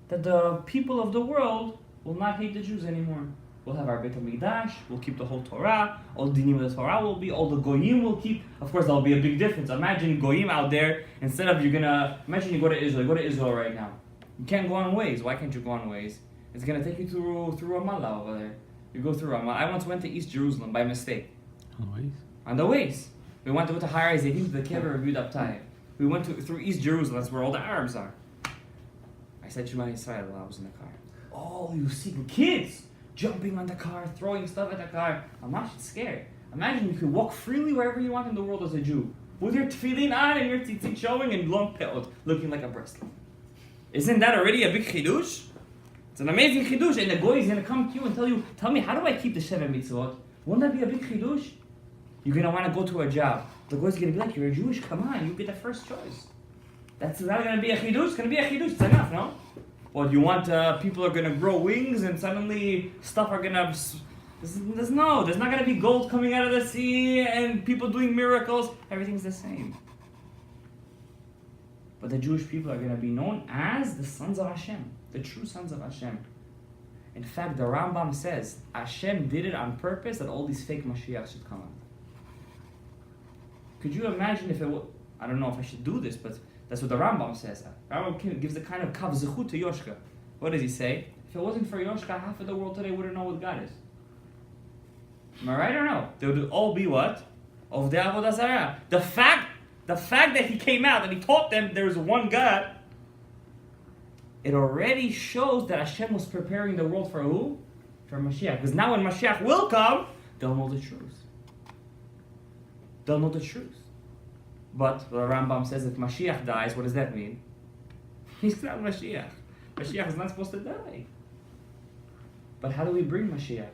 Speaker 1: That the people of the world will not hate the Jews anymore. We'll have our Beit HaMikdash, we'll keep the whole Torah, all the dinim of the Torah will be, all the Goyim will keep. Of course, there'll be a big difference. Imagine Goyim out there, instead of imagine you go to Israel right now. You can't go on ways. Why can't you go on ways? It's going to take you through Ramallah over there. You go through Ramallah. I once went to East Jerusalem by mistake.
Speaker 2: On ways?
Speaker 1: On the ways. We went to Har HaZeitim to the Kever of Yud Abtai. We went through East Jerusalem. That's where all the Arabs are. I said Shema Yisrael while I was in the car. Oh, you see the kids jumping on the car, throwing stuff at the car. I'm not scared. Imagine you could walk freely wherever you want in the world as a Jew. With your tefillin on and your tzitzit showing and long pelt, looking like a breastplate. Isn't that already a big chidush? It's an amazing chidush, and the goy is going to come to you and tell me, how do I keep the Sheva Mitzvot? Won't that be a big chidush? You're going to want to go to a job. The goy is going to be like, you're a Jewish, come on, you get the first choice. That's not going to be a chidush, it's going to be a chidush, it's enough, no? Or do you want people are going to grow wings and suddenly stuff are going to... There's not going to be gold coming out of the sea and people doing miracles. Everything's the same. But the Jewish people are going to be known as the sons of Hashem, the true sons of Hashem. In fact, the Rambam says Hashem did it on purpose that all these fake Mashiachs should come out. Could you imagine if it was... I don't know if I should do this, but that's what the Rambam says. Rambam gives the kind of kav zechut to Yoshka. What does he say? If it wasn't for Yoshka, half of the world today wouldn't know what God is. Am I right or no? They would all be what? Of the Avodah Zarah. The fact that he came out and he taught them there is one God, it already shows that Hashem was preparing the world for who? For Mashiach. Because now when Mashiach will come, they'll know the truth. they'll know the truth. But the Rambam says if Mashiach dies, what does that mean? He's not Mashiach. Mashiach is not supposed to die. But how do we bring Mashiach?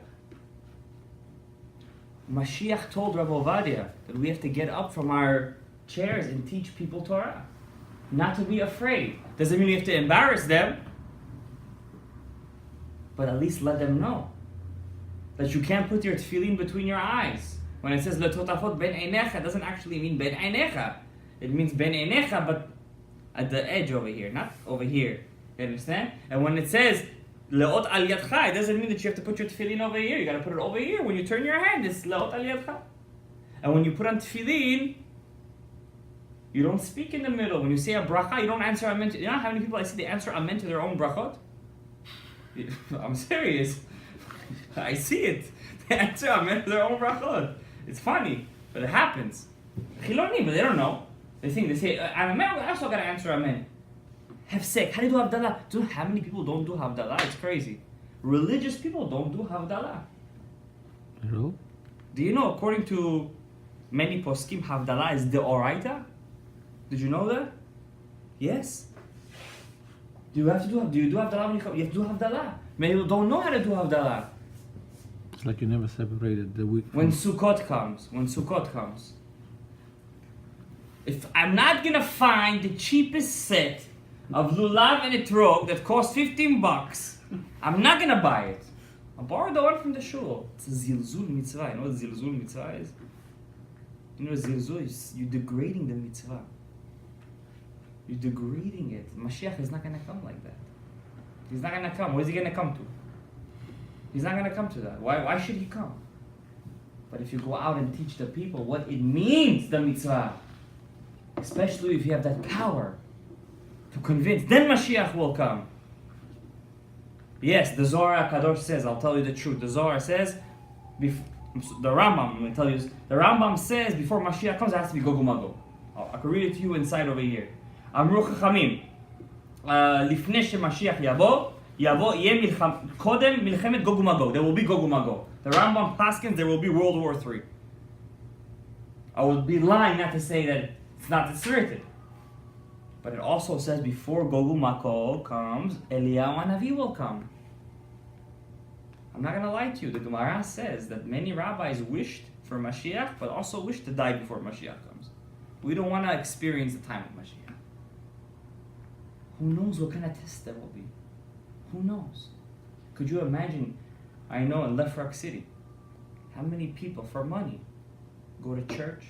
Speaker 1: Mashiach told Rabbi Ovadia that we have to get up from our chairs and teach people Torah. Not to be afraid. Doesn't mean we have to embarrass them, but at least let them know that you can't put your tefillin between your eyes. When it says letotafot ben einecha, it doesn't actually mean ben einecha. It means ben einecha, but at the edge over here, not over here. You understand? And when it says leot al yadcha, it doesn't mean that you have to put your tefillin over here. You got to put it over here. When you turn your hand, it's leot al yadcha. And when you put on tefillin, you don't speak in the middle. When you say a bracha, you don't answer amen. You know how many people I see they answer amen to their own brachot? I'm serious. I see it. They answer amen to their own brachot. It's funny, but it happens. Chiloni, but they don't know. They say, amen, I also got to answer amen. Hefsek, how do you do Havdalah? Do you know how many people don't do Havdalah? It's crazy. Religious people don't do Havdalah.
Speaker 2: Hello?
Speaker 1: Do you know, according to many poskim, Havdalah is the Oraita? Did you know that? Yes. Do you do Havdalah when you come? You have to do Havdalah. Many people don't know how to do Havdalah.
Speaker 2: It's like you never separated the week
Speaker 1: When Sukkot comes. If I'm not gonna find the cheapest set of lulav and etrog that costs $15, I'm not gonna buy it. I'll borrow the one from the shul. It's a zilzul mitzvah. You know what zilzul mitzvah is? You know zilzul is you're degrading the mitzvah. You're degrading it. Mashiach is not gonna come like that. He's not gonna come. What is he gonna come to? He's not gonna come to that. Why should he come? But if you go out and teach the people what it means, the mitzvah, especially if you have that power to convince, then Mashiach will come. Yes, the Zohar HaKadosh says, I'll tell you the truth. The Zohar says, the Rambam, I'm going to tell you this. The Rambam says before Mashiach comes, it has to be Gog uMagog. I can read it to you inside over here. Amru Chachamim, לפני שמשיח יבוא, יהיה קודם מלחמת גוג ומגוג. There will be Gog uMagog. The Rambam paskins, there will be World War III. I would be lying not to say that it's not asserted. But it also says before Gog uMagog comes, Eliyahu Hanavi will come. I'm not going to lie to you. The Gemara says that many rabbis wished for Mashiach, but also wished to die before Mashiach comes. We don't want to experience the time of Mashiach. Who knows what kind of test there will be? Who knows? Could you imagine, I know in Lefrak City, how many people for money go to church?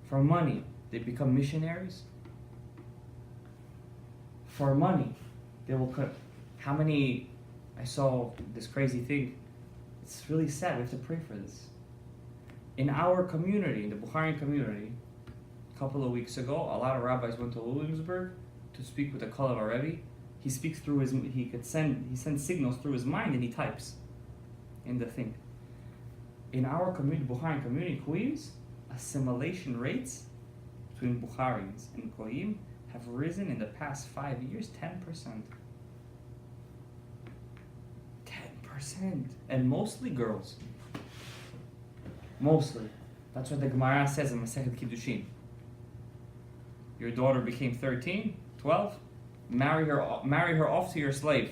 Speaker 1: For money, they become missionaries. For money, they will cut. How many, I saw this crazy thing. It's really sad, we have to pray for this. In our community, in the Bukharian community, a couple of weeks ago, a lot of rabbis went to Williamsburg to speak with the Kol of a Rebbe. He speaks through he sends signals through his mind and he types in the thing. In our community, Bukharian community, Queens, assimilation rates between Bukharians and Goyim have risen in the past 5 years 10%. 10%. And mostly girls. Mostly. That's what the Gemara says in Masechet Kiddushin. Your daughter became 13, 12, marry her off to your slave.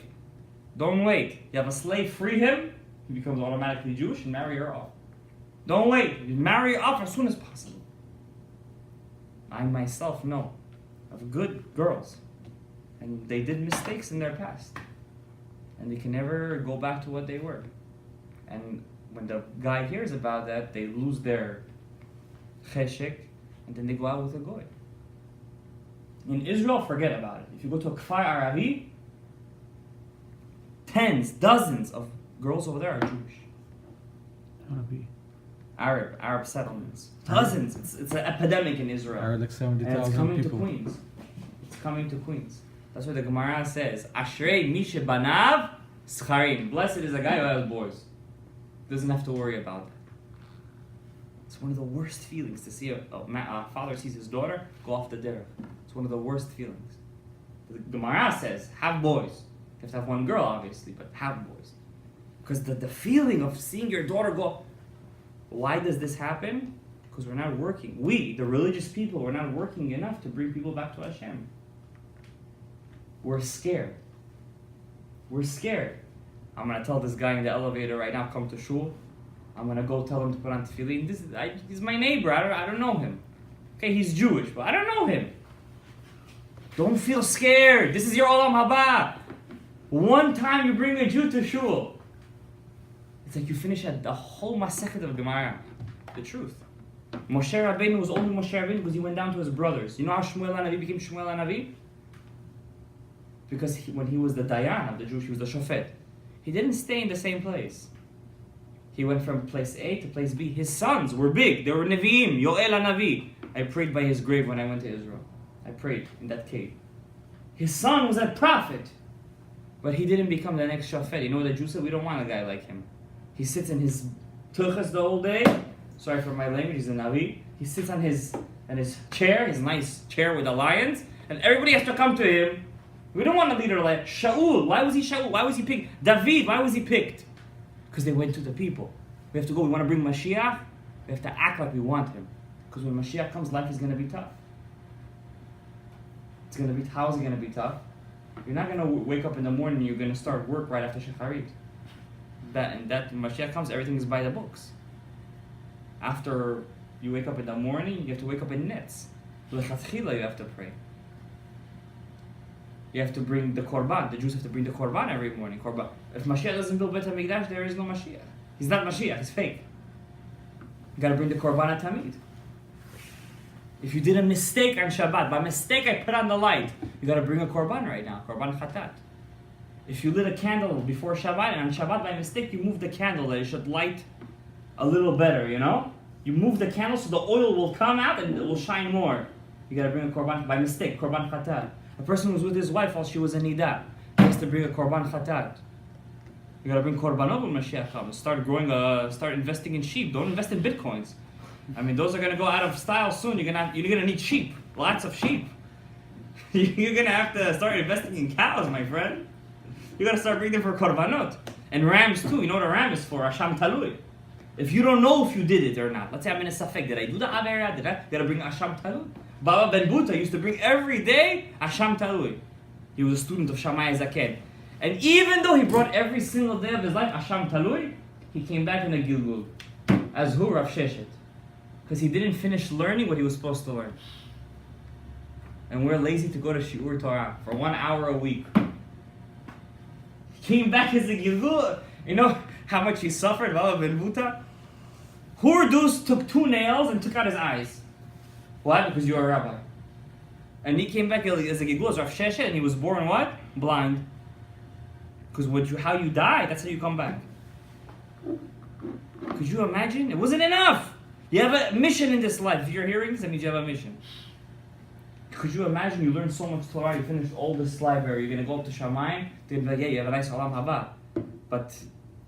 Speaker 1: Don't wait. You have a slave, free him, he becomes automatically Jewish, and marry her off. Don't wait. You marry her off as soon as possible. I myself know of good girls, and they did mistakes in their past, and they can never go back to what they were. And when the guy hears about that, they lose their cheshek, and then they go out with a goy. In Israel, forget about it. If you go to a Kfar Arabi, tens, dozens of girls over there are Jewish. Arab settlements. Dozens. It's an epidemic in Israel.
Speaker 2: Are like 70,000
Speaker 1: and it's coming
Speaker 2: people.
Speaker 1: It's coming to Queens. That's what the Gemara says. Ashrei mi shebanav scharim. Blessed is a guy who has boys. Doesn't have to worry about that. It's one of the worst feelings to see a father sees his daughter go off the derech. It's one of the worst feelings. The Gemara says, have boys. You have to have one girl, obviously, but have boys. Because the feeling of seeing your daughter go, Why does this happen? Because we're not working. We, the religious people, we're not working enough to bring people back to Hashem. We're scared. We're scared. I'm going to tell this guy in the elevator right now, come to shul. I'm going to go tell him to put on tefillin. He's my neighbor. I don't know him. Okay, he's Jewish, but I don't know him. Don't feel scared. This is your olam haba. One time you bring a Jew to shul, it's like you finish at the whole Masechet of Gemara. The truth. Moshe Rabbeinu was only Moshe Rabbeinu because he went down to his brothers. You know how Shmuel HaNavi became Shmuel HaNavi? Because when he was the Dayan of the Jews, he was the Shofet. He didn't stay in the same place. He went from place A to place B. His sons were big. They were Nevi'im, Yoel HaNavi. I prayed by his grave when I went to Israel. I prayed in that cave. His son was a prophet. But he didn't become the next Shofet. You know what the Jews said? We don't want a guy like him. He sits in his tuchas the whole day. Sorry for my language, he's a Navi. He sits on his chair, his nice chair with the lions, and everybody has to come to him. We don't want a leader like Shaul. Why was he Shaul? Why was he picked? David, why was he picked? Because they went to the people. We have to go, we want to bring Mashiach, we have to act like we want him. Because when Mashiach comes, life is going to be tough. How is it going to be tough? You're not going to wake up in the morning and you're going to start work right after Shacharit. That Mashiach comes, everything is by the books. After you wake up in the morning, you have to wake up in nets. L'chatchila, you have to pray. You have to bring the korban. The Jews have to bring the korban every morning. Korban. If Mashiach doesn't build Beit HaMikdash, there is no Mashiach. He's not Mashiach, he's fake. You gotta bring the korban tamid. If you did a mistake on Shabbat, by mistake I put on the light, you gotta bring a korban right now, korban chatat. If you lit a candle before Shabbat, and on Shabbat by mistake you move the candle that it should light a little better, you know? You move the candle so the oil will come out and it will shine more. You gotta bring a korban by mistake, korban chatat. A person who was with his wife while she was in Nida, he has to bring a korban chatat. You gotta bring korbanot when Mashiach comes. Start investing in sheep. Don't invest in bitcoins. I mean, those are gonna go out of style soon. You're gonna need sheep, lots of sheep. You're gonna have to start investing in cows, my friend. You gotta start bringing them for korbanot and rams too. You know what a ram is for? Asham talui. If you don't know if you did it or not, let's say I'm in a safek. Did I do the avera? Did I? Gotta bring asham talui. Baba Ben Buta used to bring every day asham talui. He was a student of Shammai Zaken. And even though he brought every single day of his life asham talui, he came back in a gilgul as who Rav Sheshet, because he didn't finish learning what he was supposed to learn. And we're lazy to go to Shiur Torah for 1 hour a week. He came back as a gilgul. You know how much he suffered, Baba Ben Buta? Hurdus took 2 nails and took out his eyes. Why? Because you're a rabbi. And he came back as a gilgul, as Rav Sheshet, and he was born what? Blind. Because how you die, that's how you come back. Could you imagine? It wasn't enough. You have a mission in this life. If you're hearing this, that means you have a mission. Could you imagine you learn so much Torah, you finish all this library, you're going to go up to Shamayim, they're going to be like, yeah, you have a nice olam haba. But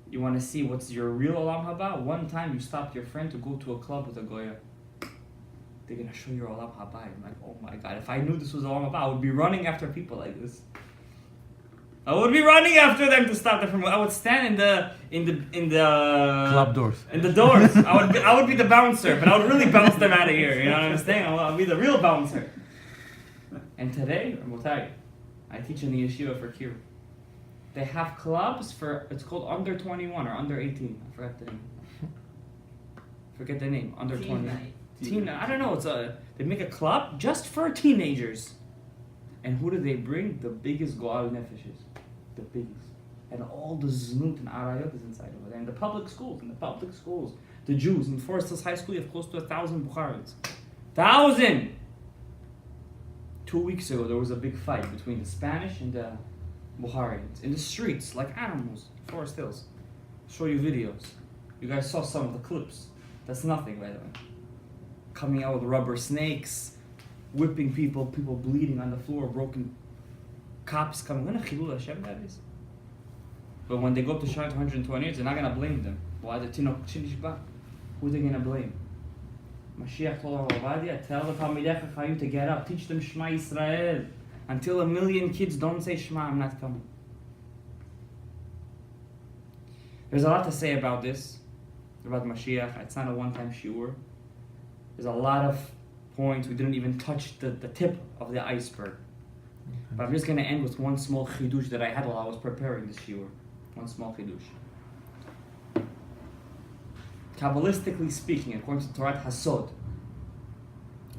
Speaker 1: you want to see what's your real olam haba? One time you stopped your friend to go to a club with a goya. They're going to show your olam haba. I'm like, oh my God, if I knew this was olam haba, I would be running after people like this. I would be running after them to stop them from. I would stand in the
Speaker 2: club doors.
Speaker 1: In the doors. I would be the bouncer, but I would really bounce them out of here. You know what I'm saying? I'll be the real bouncer. And today, I teach in the yeshiva for Kiru. They have clubs for, it's called under 21 or under 18. I forget the name. Under 20. Teen night. I don't know. They make a club just for teenagers. And who do they bring? The biggest goal nefeshes. The biggest. And all the znut and arayot is inside over there. And the public schools, the Jews. In Forest Hills High School, you have close to 1,000 Bukharians. 1,000! 2 weeks ago, there was a big fight between the Spanish and the Bukharians. In the streets, like animals. Forest Hills. I'll show you videos. You guys saw some of the clips. That's nothing, by the way. Coming out with rubber snakes. Whipping people bleeding on the floor, broken cops coming. When a chilul Hashem that is. But when they go up to Shana 120 years, they're not going to blame them. Why the Tinok Chinishba? Who are they going to blame? Mashiach told Ovadia, tell the Talmidei Chachayim to get up, teach them Shema Yisrael. Until 1 million kids don't say Shema, I'm not coming. There's a lot to say about this. about Mashiach. It's not a one-time shiur. There's a lot of points. We didn't even touch the tip of the iceberg. But I'm just going to end with one small chidush that I had while I was preparing this shiur. One small chidush. Kabbalistically speaking, according to Torah Hasod,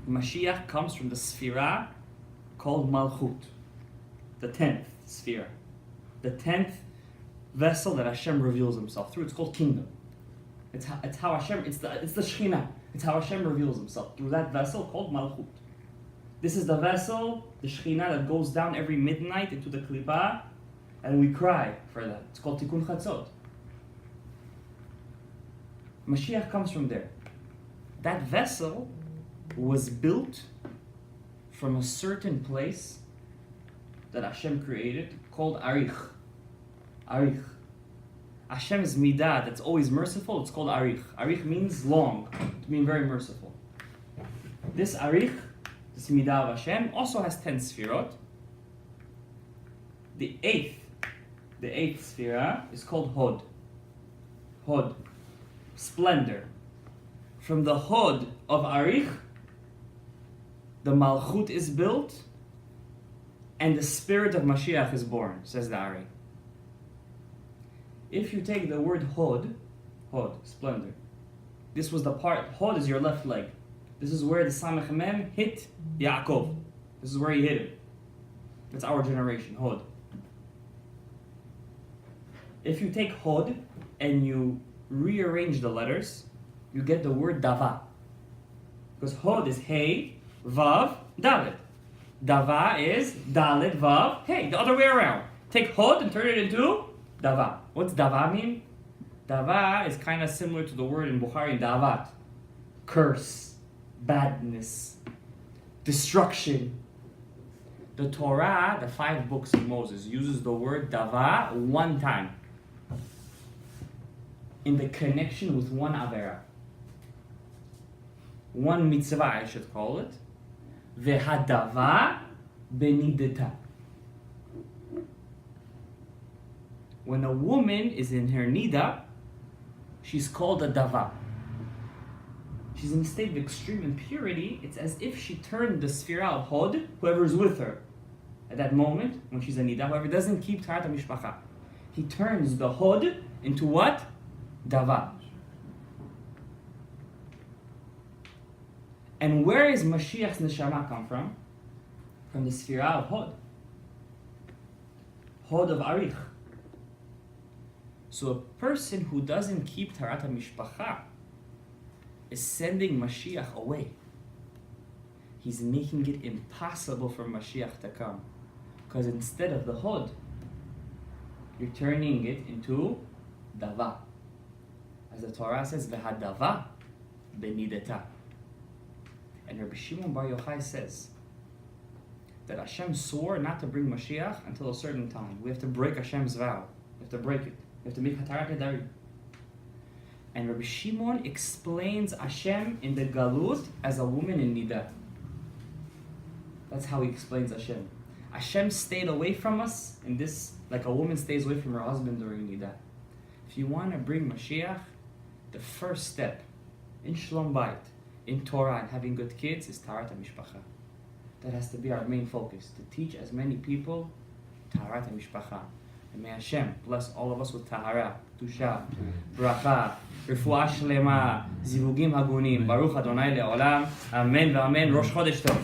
Speaker 1: Mashiach comes from the sphira called Malchut, the 10th sphere, the 10th vessel that Hashem reveals Himself through. It's called kingdom. It's how Hashem. It's the Shekhinah. It's how Hashem reveals Himself through that vessel called Malchut. This is the vessel, the Shekhinah, that goes down every midnight into the Klippah, and we cry for that. It's called Tikkun Chatzot. Mashiach comes from there. That vessel was built from a certain place that Hashem created called Arich. Arich. Hashem's midah that's always merciful, it's called Arich. Arich means long, to mean very merciful. This Arich, this midah of Hashem, also has 10 sfirot. The eighth sphira is called Hod. Hod. Splendor. From the Hod of Arich, the Malchut is built, and the spirit of Mashiach is born, says the Ari. If you take the word Hod, splendor, this was the part, Hod is your left leg. This is where the Samech Mem hit Yaakov. This is where he hit him. That's our generation, Hod. If you take Hod and you rearrange the letters, you get the word Dava. Because Hod is Hey, Vav, Dalet. Dava is Dalet, Vav, Hey, the other way around. Take Hod and turn it into Dava. What's Dava mean? Dava is kind of similar to the word in Bukhari, Davat. Curse, badness, destruction. The Torah, the 5 books of Moses, uses the word Dava one time in the connection with one Avera. One mitzvah, I should call it. Vehadava benideta. When a woman is in her nida, she's called a dava. She's in a state of extreme impurity. It's as if she turned the sphira of Hod, whoever's with her at that moment, when she's a nida, whoever doesn't keep Taharat HaMishpacha. He turns the Hod into what? Dava. And where is Mashiach's neshama come from? From the sphira of Hod. Hod of Arich. So a person who doesn't keep Taharat HaMishpacha is sending Mashiach away. He's making it impossible for Mashiach to come. Because instead of the Hod, you're turning it into Dava. As the Torah says, V'hadava benideta. And Rabbi Shimon Bar Yochai says that Hashem swore not to bring Mashiach until a certain time. We have to break Hashem's vow. We have to break it. We have to make Hatarat Kedari. And Rabbi Shimon explains Hashem in the Galut as a woman in Nida. That's how he explains Hashem. Hashem stayed away from us in this, like a woman stays away from her husband during Nida. If you want to bring Mashiach, the first step in Shalom Bayit, in Torah and having good kids is Taharat HaMishpacha. That has to be our main focus, to teach as many people Taharat HaMishpacha. And may Hashem bless all of us with Tahara, Tusha, Bracha, Refuah Shlema, Zivugim Hagunim, Baruch Adonai Le'olam, Amen v'Amen, Rosh Chodesh Tov.